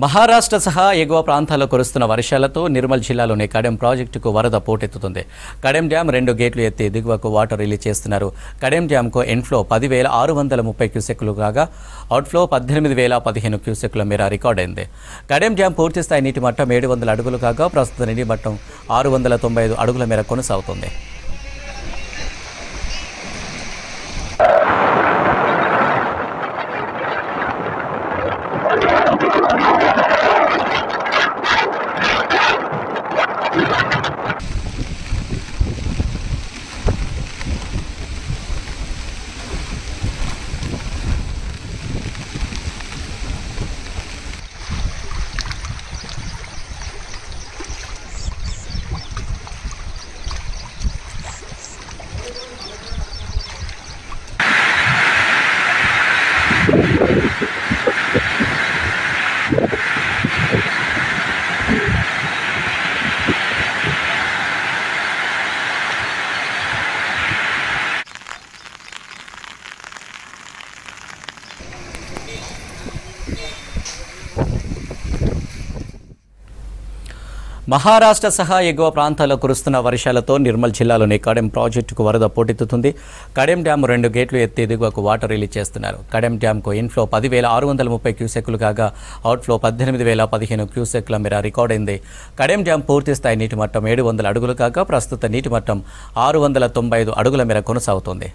మహారాష్ట్ర సహా ఎగువ ప్రాంతాల్లో కురుస్తున్న వర్షాలతో నిర్మల్ జిల్లాలోని కడెం ప్రాజెక్టుకు వరద పోటెత్తుతుంది. కడెం డ్యాం 2 గేట్లు ఎత్తి దిగువకు వాటర్ రిలీజ్ చేస్తున్నారు. కడెం డ్యాంకు ఇన్ఫ్లో 10,630 క్యూసెక్లు కాగా అవుట్ఫ్లో 18,015 క్యూసెక్ల మేర రికార్డైంది. కడెం డ్యాం పూర్తిస్థాయి నీటి మట్టం 700 అడుగులు కాగా ప్రస్తుత నీటి మట్టం 695 అడుగుల మేర కొనసాగుతుంది. మహారాష్ట్ర సహా ఎగువ ప్రాంతాల్లో కురుస్తున్న వర్షాలతో నిర్మల్ జిల్లాలోని కడెం ప్రాజెక్టుకు వరద పోటెత్తుతుంది. కడెం డ్యాం 2 గేట్లు ఎత్తి దిగువకు వాటర్ రిలీజ్ చేస్తున్నారు. కడెం డ్యాంకు ఇన్ఫ్లో 10,630 క్యూసెక్లు కాగా అవుట్ఫ్లో 18,015 క్యూసెక్ల మేర రికార్డైంది. కడెం డ్యాం పూర్తిస్థాయి నీటి మట్టం 700 అడుగులు కాగా ప్రస్తుత నీటి మట్టం 695 అడుగుల మేర కొనసాగుతోంది.